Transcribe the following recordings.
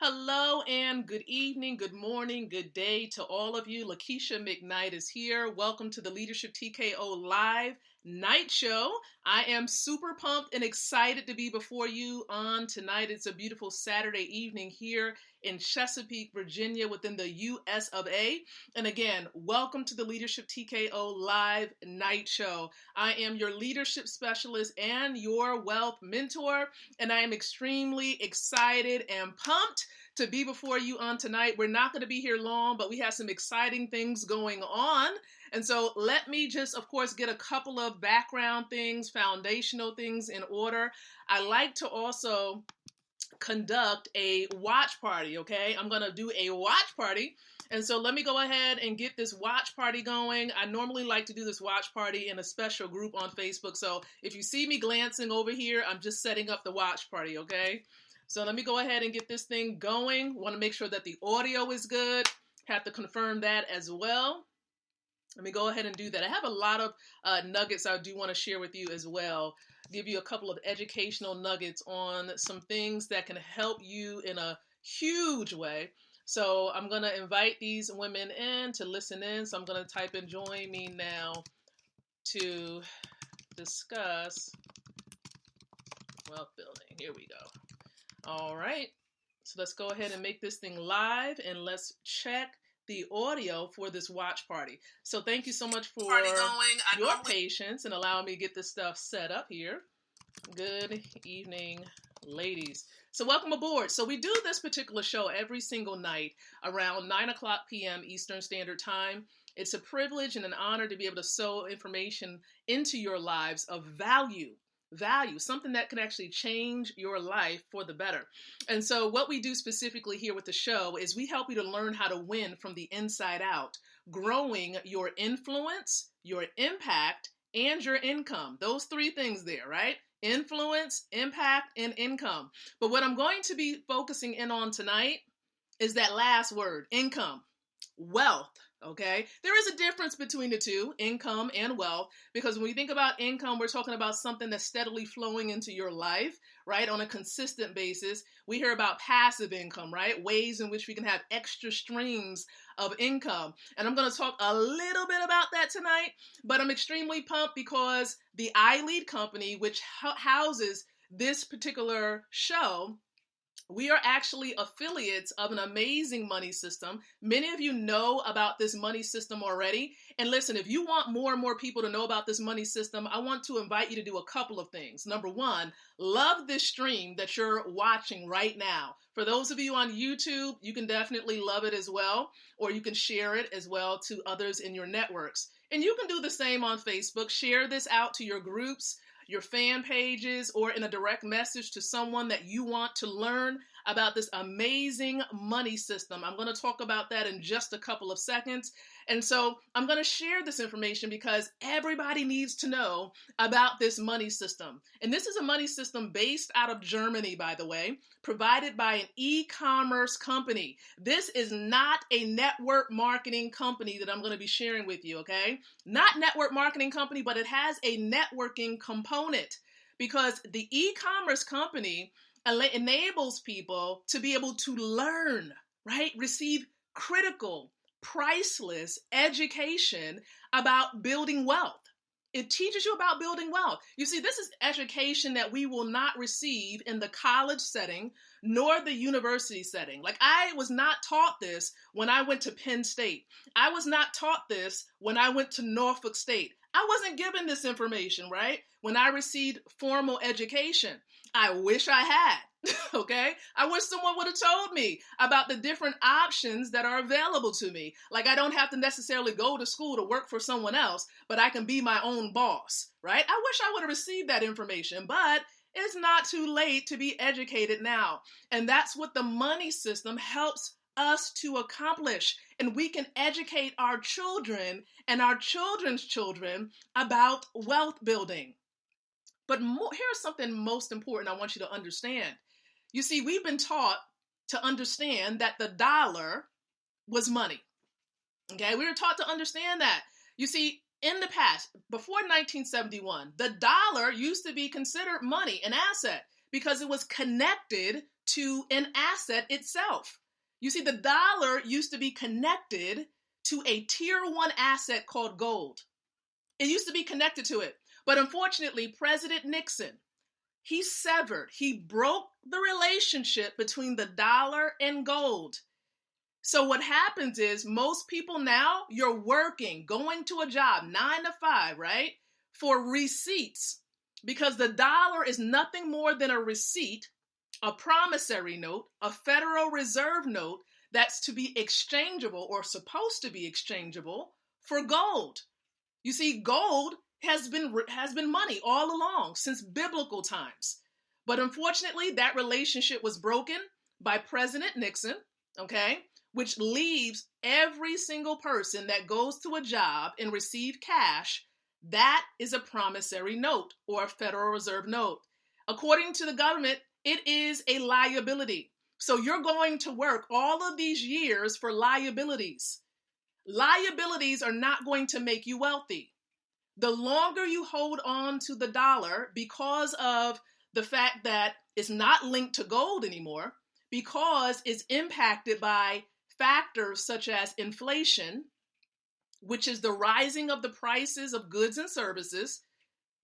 Hello and good evening, good morning, good day to all of you. Lakeisha McKnight is here. Welcome to the Leadership TKO Live Night Show. I am super pumped and excited to be before you on tonight. It's a beautiful Saturday evening here in Chesapeake, Virginia, within the US of A. And again, welcome to the Leadership TKO Live Night Show. I am your leadership specialist and your wealth mentor, and I am extremely excited and pumped to be before you on tonight. We're not going to be here long, but we have some exciting things going on. And so let me just, of course, get a couple of background things, foundational things in order. I like to also conduct a watch party, okay? I'm going to do a watch party. And so let me go ahead and get this watch party going. I normally like to do this watch party in a special group on Facebook. So if you see me glancing over here, I'm just setting up the watch party, okay? So let me go ahead and get this thing going. Want to make sure that the audio is good. Have to confirm that as well. Let me go ahead and do that. I have a lot of nuggets I do want to share with you as well. Give you a couple of educational nuggets on some things that can help you in a huge way. So I'm going to invite these women in to listen in. So I'm going to type in join me now to discuss wealth building. Here we go. All right. So let's go ahead and make this thing live and let's check the audio for this watch party. So thank you so much for your patience and allowing me to get this stuff set up here. Good evening, ladies. So welcome aboard. So we do this particular show every single night around 9 o'clock p.m. Eastern Standard Time. It's a privilege and an honor to be able to sow information into your lives of value, something that can actually change your life for the better. And so what we do specifically here with the show is we help you to learn how to win from the inside out, growing your influence, your impact, and your income. Those three things there, right? Influence, impact, and income. But what I'm going to be focusing in on tonight is that last word, income, wealth. Okay, there is a difference between the two, income and wealth, because when we think about income, we're talking about something that's steadily flowing into your life, right, on a consistent basis. We hear about passive income, right, ways in which we can have extra streams of income. And I'm going to talk a little bit about that tonight, but I'm extremely pumped because the iLead company, which houses this particular show, we are actually affiliates of an amazing money system. Many of you know about this money system already. And listen, if you want more and more people to know about this money system, I want to invite you to do a couple of things. Number one, love this stream that you're watching right now. For those of you on YouTube, you can definitely love it as well, or you can share it as well to others in your networks. And you can do the same on Facebook. Share this out to your groups, your fan pages, or in a direct message to someone that you want to learn about this amazing money system. I'm going to talk about that in just a couple of seconds. And so I'm going to share this information because everybody needs to know about this money system. And this is a money system based out of Germany, by the way, provided by an e-commerce company. This is not a network marketing company that I'm going to be sharing with you, okay? Not network marketing company, but it has a networking component because the e-commerce company enables people to be able to learn, right? Receive critical, priceless education about building wealth. It teaches you about building wealth. You see, this is education that we will not receive in the college setting nor the university setting. Like, I was not taught this when I went to Penn State. I was not taught this when I went to Norfolk State. I wasn't given this information, right? When I received formal education. I wish I had. Okay? I wish someone would have told me about the different options that are available to me. Like, I don't have to necessarily go to school to work for someone else, but I can be my own boss, right? I wish I would have received that information, but it's not too late to be educated now. And that's what the money system helps us to accomplish. And we can educate our children and our children's children about wealth building. But here's something most important I want you to understand. You see, we've been taught to understand that the dollar was money. Okay, we were taught to understand that. You see, in the past, before 1971, the dollar used to be considered money, an asset, because it was connected to an asset itself. You see, the dollar used to be connected to a tier 1 asset called gold. It used to be connected to it. But unfortunately, President Nixon, he broke the relationship between the dollar and gold. So what happens is most people now, you're working, going to a job, 9 to 5, right? For receipts, because the dollar is nothing more than a receipt, a promissory note, a Federal Reserve note that's to be exchangeable or supposed to be exchangeable for gold. You see, gold has been money all along since biblical times. But unfortunately, that relationship was broken by President Nixon, okay? Which leaves every single person that goes to a job and receive cash, that is a promissory note or a Federal Reserve note. According to the government, it is a liability. So you're going to work all of these years for liabilities. Liabilities are not going to make you wealthy. The longer you hold on to the dollar, because of the fact that it's not linked to gold anymore, because it's impacted by factors such as inflation, which is the rising of the prices of goods and services,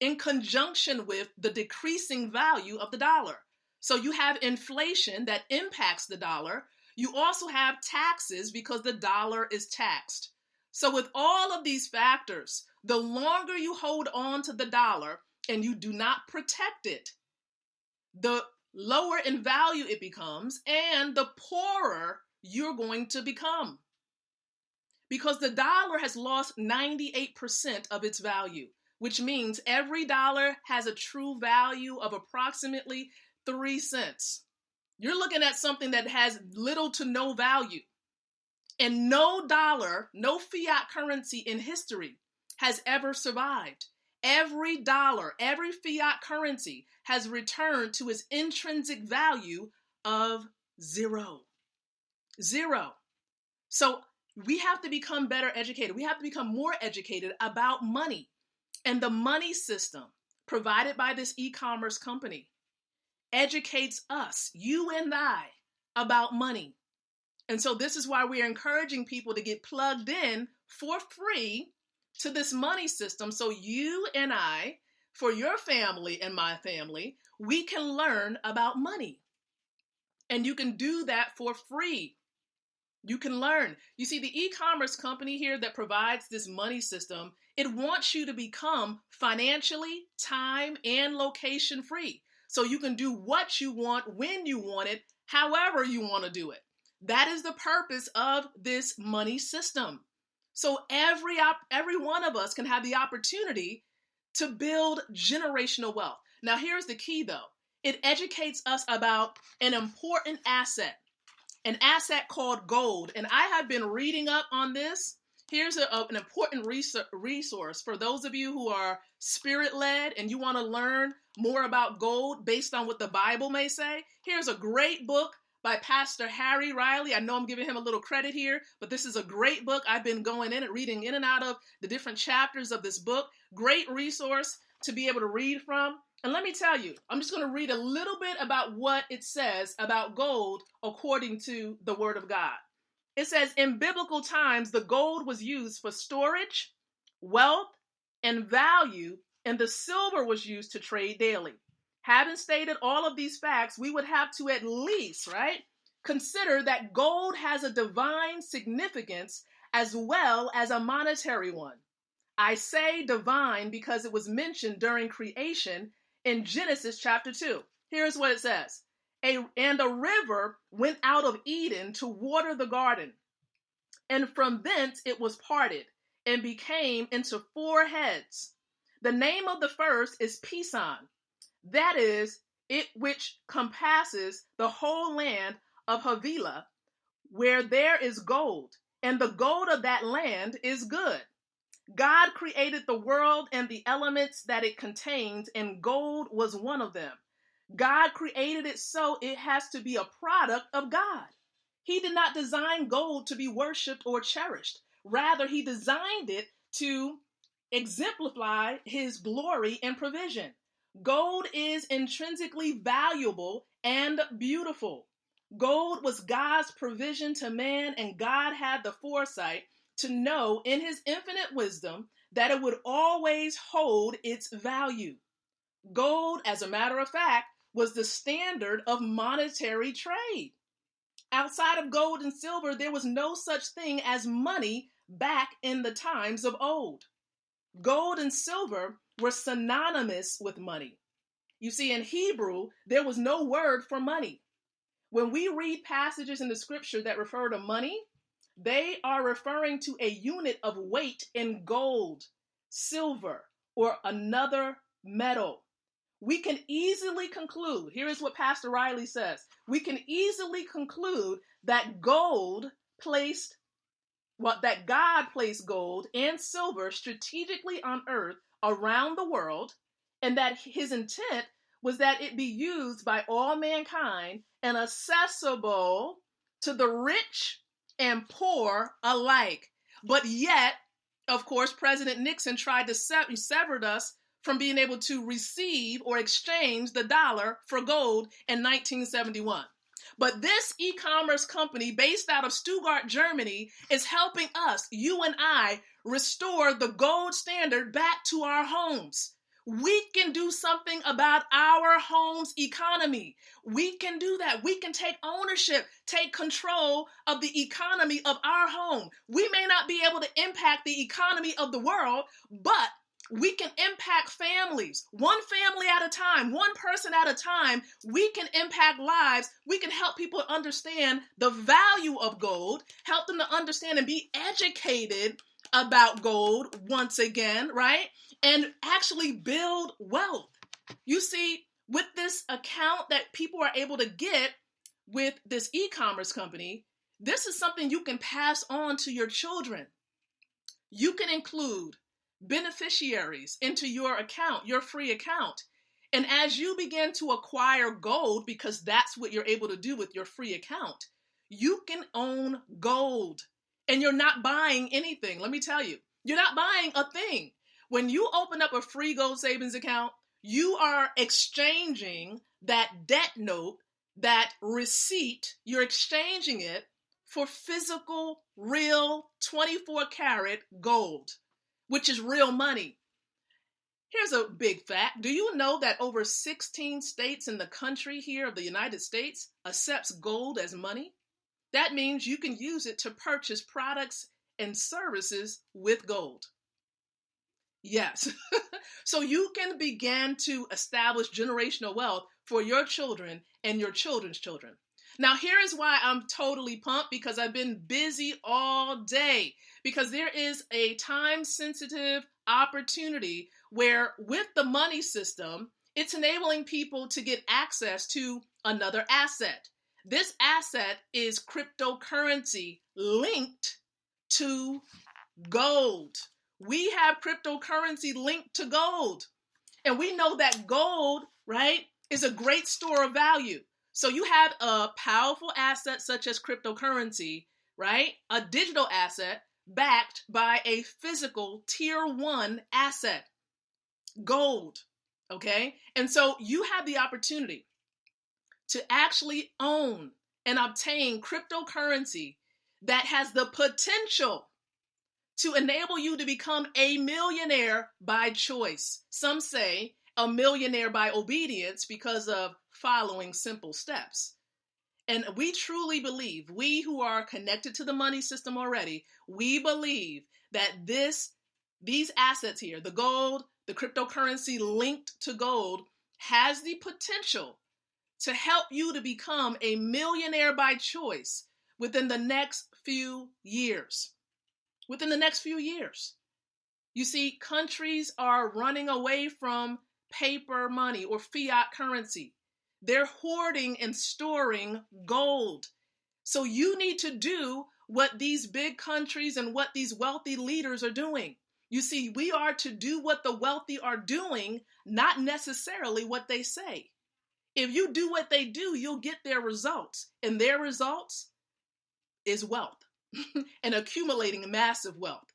in conjunction with the decreasing value of the dollar. So you have inflation that impacts the dollar. You also have taxes because the dollar is taxed. So with all of these factors, the longer you hold on to the dollar and you do not protect it, the lower in value it becomes and the poorer you're going to become. Because the dollar has lost 98% of its value, which means every dollar has a true value of approximately 3 cents. You're looking at something that has little to no value. And no dollar, no fiat currency in history has ever survived. Every dollar, every fiat currency has returned to its intrinsic value of zero. Zero. So we have to become better educated. We have to become more educated about money. And the money system provided by this e-commerce company educates us, you and I, about money. And so this is why we are encouraging people to get plugged in for free to this money system. So you and I, for your family and my family, we can learn about money. And you can do that for free. You can learn. You see, the e-commerce company here that provides this money system, it wants you to become financially, time, and location free. So you can do what you want, when you want it, however you want to do it. That is the purpose of this money system. So every one of us can have the opportunity to build generational wealth. Now, here's the key, though. It educates us about an important asset called gold. And I have been reading up on this. Here's an important resource for those of you who are spirit-led and you want to learn more about gold based on what the Bible may say. Here's a great book by Pastor Harry Riley. I know I'm giving him a little credit here, but this is a great book. I've been going in and reading in and out of the different chapters of this book. Great resource to be able to read from. And let me tell you, I'm just going to read a little bit about what it says about gold according to the Word of God. It says, in biblical times, the gold was used for storage, wealth, and value, and the silver was used to trade daily. Having stated all of these facts, we would have to at least, right, consider that gold has a divine significance as well as a monetary one. I say divine because it was mentioned during creation in Genesis chapter 2. Here's what it says. And a river went out of Eden to water the garden, and from thence it was parted and became into 4 heads. The name of the first is Pison, that is, it which compasses the whole land of Havilah, where there is gold, and the gold of that land is good. God created the world and the elements that it contains, and gold was one of them. God created it so it has to be a product of God. He did not design gold to be worshipped or cherished. Rather, he designed it to exemplify his glory and provision. Gold is intrinsically valuable and beautiful. Gold was God's provision to man, and God had the foresight to know in his infinite wisdom that it would always hold its value. Gold, as a matter of fact, was the standard of monetary trade. Outside of gold and silver, there was no such thing as money back in the times of old. Gold and silver were synonymous with money. You see, in Hebrew, there was no word for money. When we read passages in the scripture that refer to money, they are referring to a unit of weight in gold, silver, or another metal. We can easily conclude, here is what Pastor Riley says, we can easily conclude that that God placed gold and silver strategically on earth around the world, and that his intent was that it be used by all mankind and accessible to the rich and poor alike. But yet, of course, President Nixon tried to sever us from being able to receive or exchange the dollar for gold in 1971. But this e-commerce company based out of Stuttgart, Germany, is helping us, you and I, restore the gold standard back to our homes. We can do something about our home's economy. We can do that. We can take ownership, take control of the economy of our home. We may not be able to impact the economy of the world, but we can impact families, one family at a time, one person at a time. We can impact lives. We can help people understand the value of gold, help them to understand and be educated about gold once again, right? And actually build wealth. You see, with this account that people are able to get with this e-commerce company, this is something you can pass on to your children. You can include beneficiaries into your account, your free account. And as you begin to acquire gold, because that's what you're able to do with your free account, you can own gold. And you're not buying anything. Let me tell you, you're not buying a thing. When you open up a free gold savings account, you are exchanging that debt note, that receipt, you're exchanging it for physical, real 24-karat gold, which is real money. Here's a big fact. Do you know that over 16 states in the country here of the United States accepts gold as money? That means you can use it to purchase products and services with gold. Yes. So you can begin to establish generational wealth for your children and your children's children. Now, here is why I'm totally pumped, because I've been busy all day, because there is a time-sensitive opportunity where with the money system, it's enabling people to get access to another asset. This asset is cryptocurrency linked to gold. We have cryptocurrency linked to gold. And we know that gold, right, is a great store of value. So you have a powerful asset such as cryptocurrency, right? A digital asset backed by a physical tier 1 asset, gold, okay? And so you have the opportunity to actually own and obtain cryptocurrency that has the potential to enable you to become a millionaire by choice. Some say a millionaire by obedience because of following simple steps. And we truly believe, we who are connected to the money system already, we believe that these assets here, the gold, the cryptocurrency linked to gold, has the potential to help you to become a millionaire by choice within the next few years. Within the next few years. You see, countries are running away from paper money or fiat currency. They're hoarding and storing gold. So you need to do what these big countries and what these wealthy leaders are doing. You see, we are to do what the wealthy are doing, not necessarily what they say. If you do what they do, you'll get their results. And their results is wealth and accumulating massive wealth.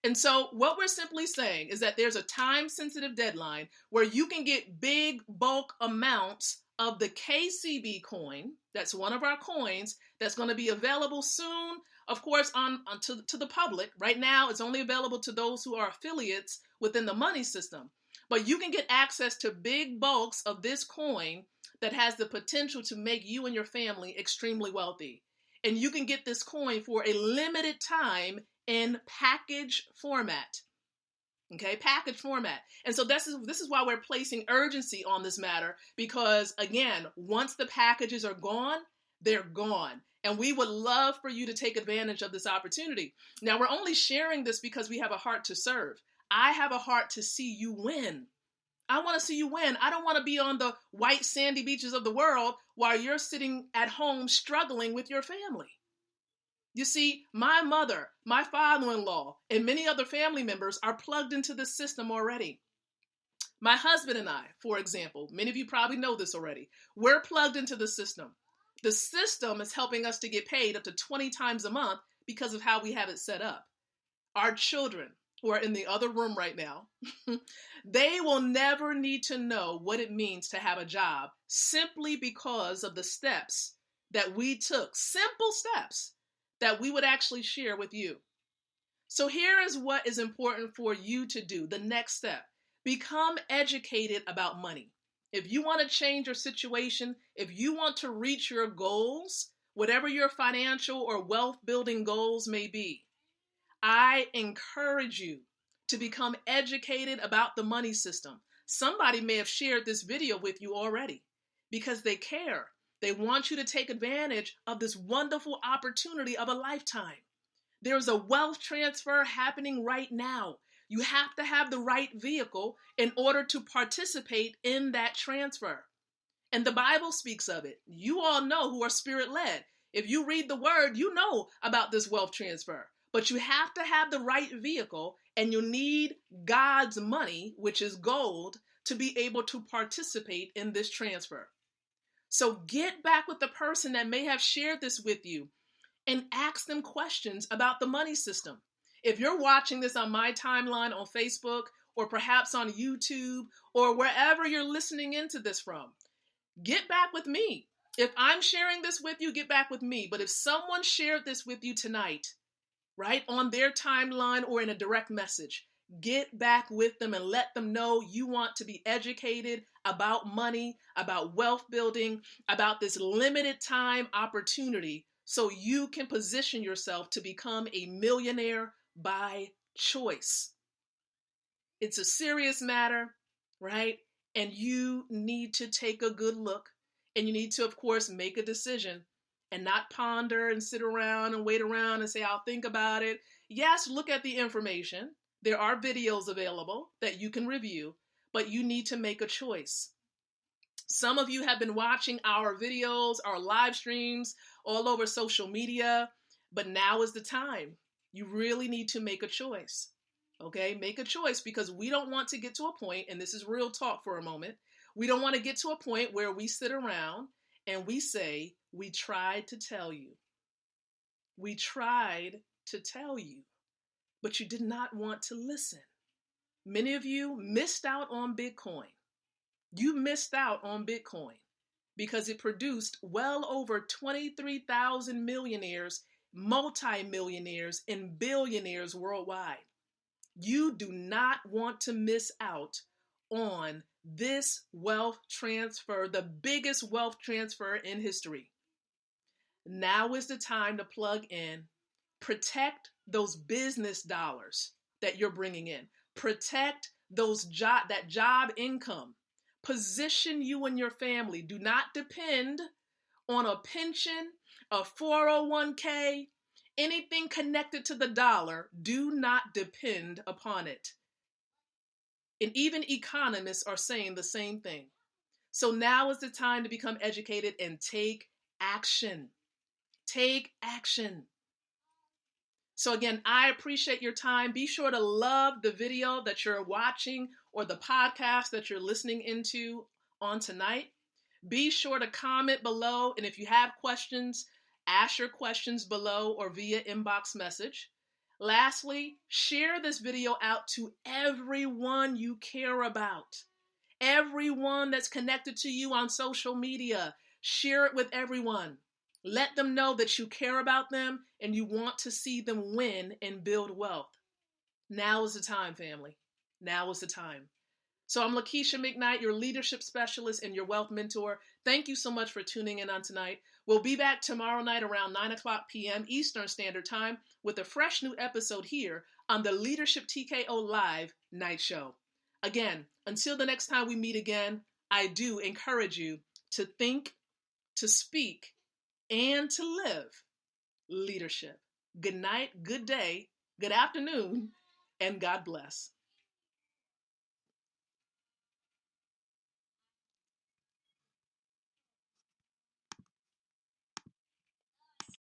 And so what we're simply saying is that there's a time-sensitive deadline where you can get big bulk amounts of the KCB coin. That's one of our coins that's going to be available soon, of course, to the public. Right now, it's only available to those who are affiliates within the money system. But you can get access to big bulks of this coin that has the potential to make you and your family extremely wealthy. And you can get this coin for a limited time in package format. Okay, package format. And so this is why we're placing urgency on this matter, because again, once the packages are gone, they're gone. And we would love for you to take advantage of this opportunity. Now, we're only sharing this because we have a heart to serve. I have a heart to see you win. I want to see you win. I don't want to be on the white sandy beaches of the world while you're sitting at home struggling with your family. You see, my mother, my father-in-law, and many other family members are plugged into this system already. My husband and I, for example, many of you probably know this already, we're plugged into the system. The system is helping us to get paid up to 20 times a month because of how we have it set up. Our children, who are in the other room right now, they will never need to know what it means to have a job simply because of the steps that we took, simple steps that we would actually share with you. So here is what is important for you to do. The next step, become educated about money. If you want to change your situation, if you want to reach your goals, whatever your financial or wealth building goals may be, I encourage you to become educated about the money system. Somebody may have shared this video with you already because they care. They want you to take advantage of this wonderful opportunity of a lifetime. There's a wealth transfer happening right now. You have to have the right vehicle in order to participate in that transfer. And the Bible speaks of it. You all know who are spirit-led. If you read the word, you know about this wealth transfer. But you have to have the right vehicle, and you need God's money, which is gold, to be able to participate in this transfer. So get back with the person that may have shared this with you and ask them questions about the money system. If you're watching this on my timeline on Facebook or perhaps on YouTube or wherever you're listening into this from, get back with me. If I'm sharing this with you, get back with me. But if someone shared this with you tonight, right, on their timeline or in a direct message, get back with them and let them know you want to be educated about money, about wealth building, about this limited time opportunity so you can position yourself to become a millionaire by choice. It's a serious matter, right? And you need to take a good look, and you need to, of course, make a decision and not ponder and sit around and wait around and say, I'll think about it. Yes, look at the information. There are videos available that you can review, but you need to make a choice. Some of you have been watching our videos, our live streams all over social media, but now is the time. You really need to make a choice. Okay, make a choice, because we don't want to get to a point, and this is real talk for a moment, we don't want to get to a point where we sit around and we say, we tried to tell you. We tried to tell you, but you did not want to listen. Many of you missed out on Bitcoin. You missed out on Bitcoin because it produced well over 23,000 millionaires, multimillionaires, and billionaires worldwide. You do not want to miss out on this wealth transfer, the biggest wealth transfer in history. Now is the time to plug in. Protect those business dollars that you're bringing in. Protect that job income. Position you and your family. Do not depend on a pension, a 401k, anything connected to the dollar. Do not depend upon it. And even economists are saying the same thing. So now is the time to become educated and take action. Take action. So again, I appreciate your time. Be sure to love the video that you're watching or the podcast that you're listening into on tonight. Be sure to comment below. And if you have questions, ask your questions below or via inbox message. Lastly, share this video out to everyone you care about. Everyone that's connected to you on social media. Share it with everyone. Let them know that you care about them and you want to see them win and build wealth. Now is the time, family. Now is the time. So I'm Lakeisha McKnight, your leadership specialist and your wealth mentor. Thank you so much for tuning in on tonight. We'll be back tomorrow night around 9 o'clock p.m. Eastern Standard Time with a fresh new episode here on the Leadership TKO Live Night Show. Again, until the next time we meet again, I do encourage you to think, to speak, and to live leadership. Good night, good day, good afternoon, and God bless.